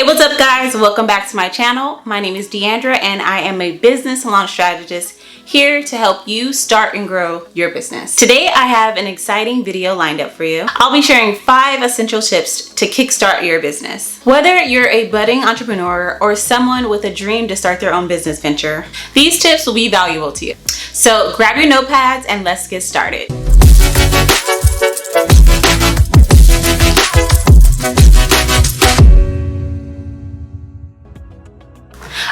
Hey, what's up guys? Welcome back to my channel. My name is DeAndra and I am a business launch strategist here to help you start and grow your business. Today I have an exciting video lined up for you. I'll be sharing 5 essential tips to kickstart your business. Whether you're a budding entrepreneur or someone with a dream to start their own business venture, these tips will be valuable to you. So grab your notepads and let's get started.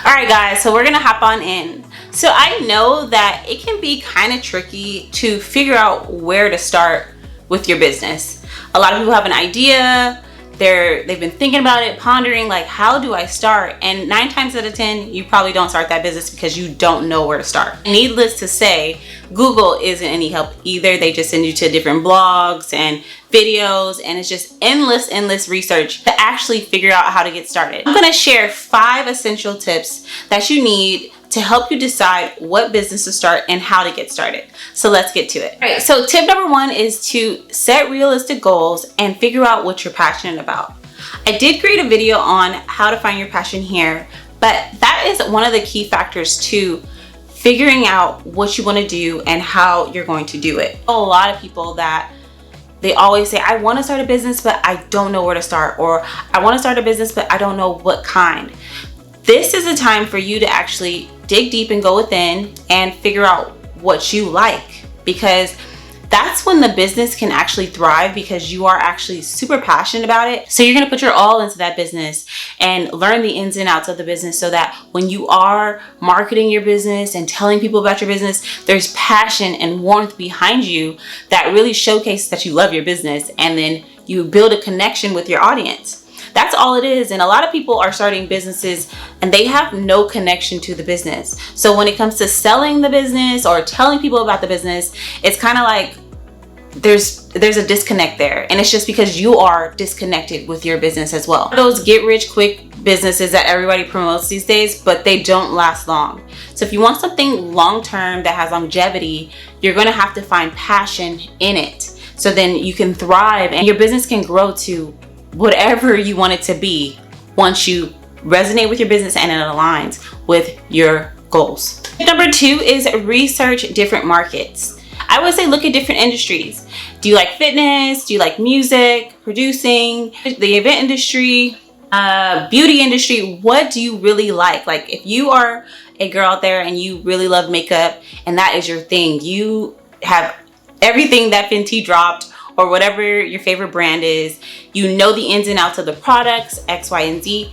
Alright guys, so we're gonna hop on in. So I know that it can be kind of tricky to figure out where to start with your business. A lot of people have an idea, they've been thinking about it, pondering like, how do I start? And 9 times out of 10, you probably don't start that business because you don't know where to start. Needless to say, Google isn't any help either. They just send you to different blogs and videos, and it's just endless research to actually figure out how to get started. I'm gonna share 5 essential tips that you need to help you decide what business to start and how to get started. So let's get to it. All right, so tip number 1 is to set realistic goals and figure out what you're passionate about. I did create a video on how to find your passion here, but that is one of the key factors to figuring out what you want to do and how you're going to do it. A lot of people that they always say, I want to start a business, but I don't know where to start, or I want to start a business, but I don't know what kind. This is a time for you to actually dig deep and go within and figure out what you like, because that's when the business can actually thrive, because you are actually super passionate about it. So you're going to put your all into that business and learn the ins and outs of the business, so that when you are marketing your business and telling people about your business, there's passion and warmth behind you that really showcases that you love your business, and then you build a connection with your audience. That's all it is. And a lot of people are starting businesses and they have no connection to the business. So when it comes to selling the business or telling people about the business, it's kind of like there's a disconnect there. And it's just because you are disconnected with your business as well. Those get rich quick businesses that everybody promotes these days, but they don't last long. So if you want something long-term that has longevity, you're going to have to find passion in it. So then you can thrive and your business can grow to whatever you want it to be once you resonate with your business and it aligns with your goals. Number 2 is research different markets. I would say look at different industries. Do you like fitness? Do you like music, producing, the event industry, beauty industry? What do you really like? Like if you are a girl out there and you really love makeup and that is your thing, you have everything that Fenty dropped or whatever your favorite brand is, you know the ins and outs of the products, X, Y, and Z,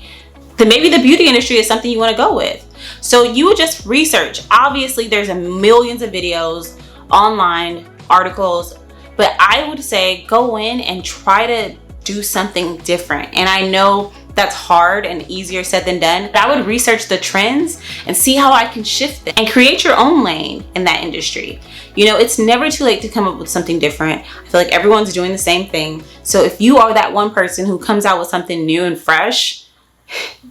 then maybe the beauty industry is something you want to go with. So you would just research. Obviously, there's millions of videos, online, articles, but I would say go in and try to do something different. And I know that's hard and easier said than done, but I would research the trends and see how I can shift it and create your own lane in that industry. You know, it's never too late to come up with something different. I feel like everyone's doing the same thing. So if you are that one person who comes out with something new and fresh,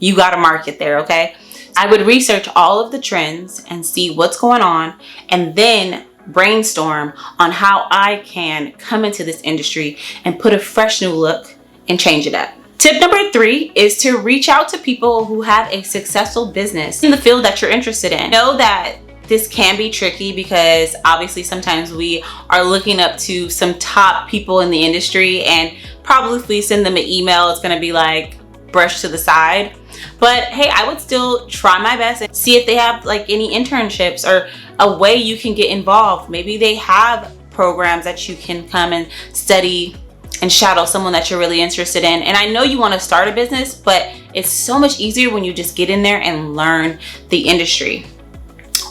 you got a market there, okay? I would research all of the trends and see what's going on, and then brainstorm on how I can come into this industry and put a fresh new look and change it up. Tip number 3 is to reach out to people who have a successful business in the field that you're interested in. Know that this can be tricky because obviously sometimes we are looking up to some top people in the industry, and probably if we send them an email, it's going to be like brushed to the side. But hey, I would still try my best and see if they have like any internships or a way you can get involved. Maybe they have programs that you can come and study and shadow someone that you're really interested in. And I know you want to start a business, but it's so much easier when you just get in there and learn the industry.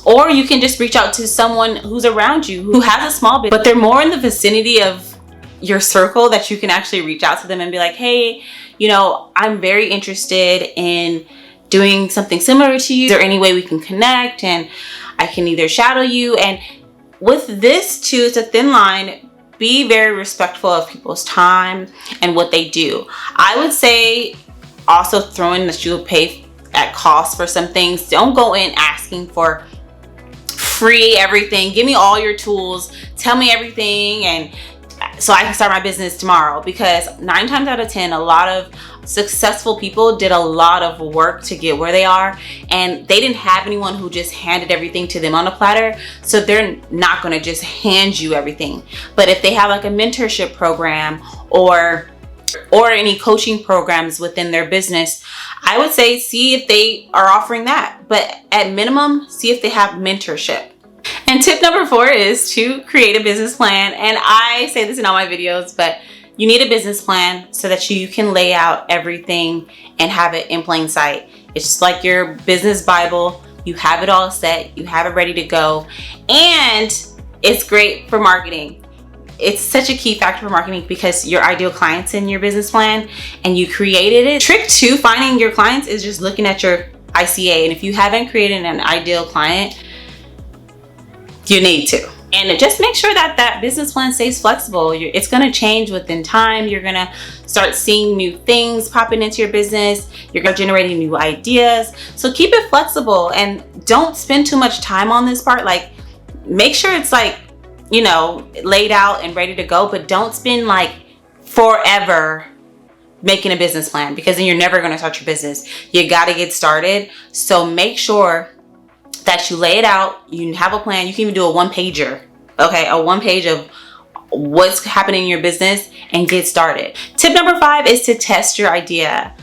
Or you can just reach out to someone who's around you who has a small business, but they're more in the vicinity of your circle, that you can actually reach out to them and be like, hey, you know, I'm very interested in doing something similar to you. Is there any way we can connect and I can either shadow you? And with this too, it's a thin line. Be very respectful of people's time and what they do. I would say also throw in that you'll pay at cost for some things. Don't go in asking for free everything. Give me all your tools. Tell me everything and so I can start my business tomorrow. Because 9 times out of 10, a lot of successful people did a lot of work to get where they are, and they didn't have anyone who just handed everything to them on a platter. So they're not going to just hand you everything. But if they have like a mentorship program or any coaching programs within their business, I would say see if they are offering that. But at minimum, see if they have mentorship. And tip number 4 is to create a business plan. And I say this in all my videos, but you need a business plan so that you can lay out everything and have it in plain sight. It's just like your business Bible. You have it all set, you have it ready to go, and it's great for marketing. It's such a key factor for marketing because your ideal client's in your business plan and you created it. Trick 2, finding your clients, is just looking at your ICA. And if you haven't created an ideal client, you need to. And just make sure that that business plan stays flexible. It's going to change within time. You're going to start seeing new things popping into your business. You're generating new ideas. So keep it flexible and don't spend too much time on this part. Like, make sure it's like, you know, laid out and ready to go, but don't spend like forever making a business plan, because then you're never going to start your business. You got to get started. So make sure that you lay it out, you have a plan. You can even do a 1-pager, okay? A 1-page of what's happening in your business and get started. Tip number 5 is to test your idea.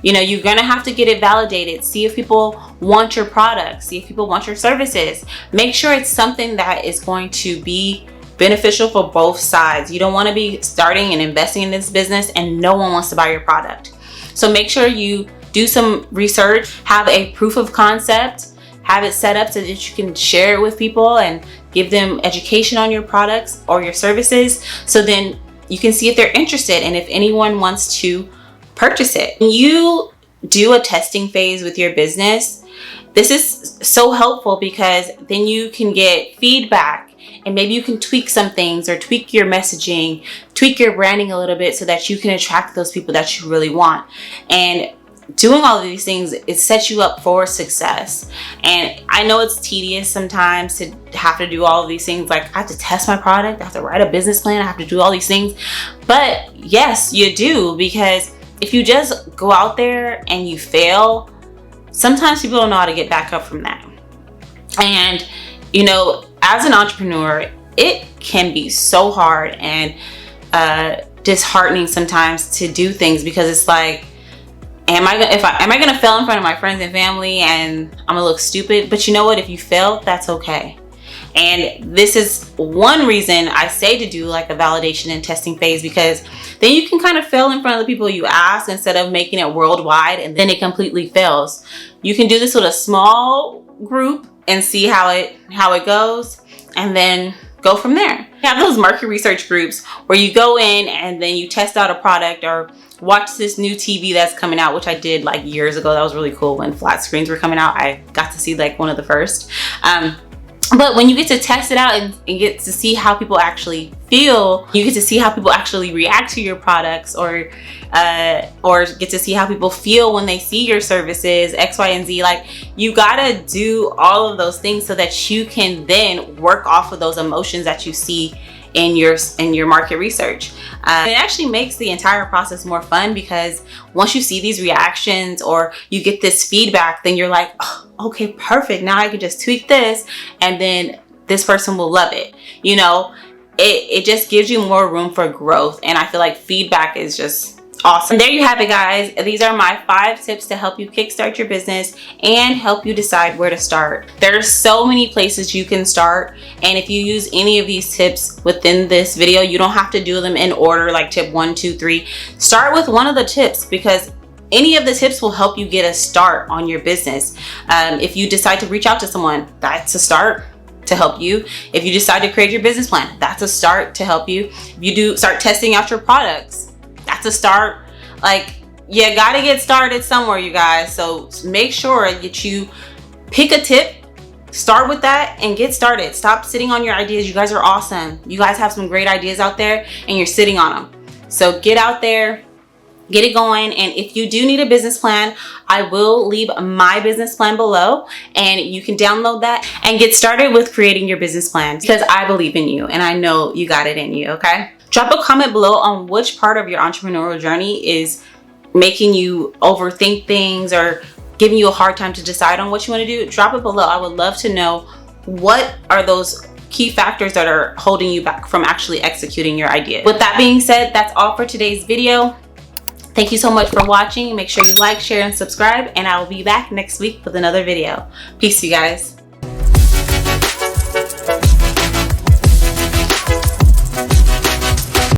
You know, you're gonna have to get it validated. See if people want your products, see if people want your services. Make sure it's something that is going to be beneficial for both sides. You don't wanna be starting and investing in this business and no one wants to buy your product. So make sure you do some research, have a proof of concept, have it set up so that you can share it with people and give them education on your products or your services. So then you can see if they're interested and if anyone wants to purchase it. When you do a testing phase with your business, this is so helpful because then you can get feedback and maybe you can tweak some things or tweak your messaging, tweak your branding a little bit so that you can attract those people that you really want. And doing all of these things, it sets you up for success. And I know it's tedious sometimes to have to do all of these things. Like, I have to test my product, I have to write a business plan, I have to do all these things. But yes, you do, because if you just go out there and you fail, sometimes people don't know how to get back up from that. And, you know, as an entrepreneur, it can be so hard and disheartening sometimes to do things, because it's like, am I going to fail in front of my friends and family and I'm going to look stupid? But you know what? If you fail, that's okay. And this is one reason I say to do like a validation and testing phase, because then you can kind of fail in front of the people you ask instead of making it worldwide and then it completely fails. You can do this with a small group and see how it goes, and then go from there. You have those market research groups where you go in and then you test out a product or watch this new TV that's coming out, which I did like years ago. That was really cool when flat screens were coming out. I got to see like one of the first. But when you get to test it out and get to see how people actually feel, you get to see how people actually react to your products, or get to see how people feel when they see your services, X, Y, and Z. Like, you gotta do all of those things so that you can then work off of those emotions that you see in your market research. It actually makes the entire process more fun, because once you see these reactions or you get this feedback, then you're like, oh, okay, perfect. Now I can just tweak this and then this person will love it. You know, it just gives you more room for growth. And I feel like feedback is just awesome. And there you have it, guys. These are my 5 tips to help you kickstart your business and help you decide where to start. There are so many places you can start, and if you use any of these tips within this video, you don't have to do them in order, like tip 1, 2, 3. Start with one of the tips, because any of the tips will help you get a start on your business. If you decide to reach out to someone, that's a start to help you. If you decide to create your business plan, that's a start to help you. If you do start testing out your products, that's a start. Like, you gotta get started somewhere, you guys. So make sure that you pick a tip, start with that, and get started. Stop sitting on your ideas. You guys are awesome. You guys have some great ideas out there and you're sitting on them. So get out there, get it going. And if you do need a business plan, I will leave my business plan below, and you can download that and get started with creating your business plan, because I believe in you and I know you got it in you, okay? Drop a comment below on which part of your entrepreneurial journey is making you overthink things or giving you a hard time to decide on what you want to do. Drop it below. I would love to know what are those key factors that are holding you back from actually executing your idea. With that being said, that's all for today's video. Thank you so much for watching. Make sure you like, share, and subscribe, and I will be back next week with another video. Peace, you guys.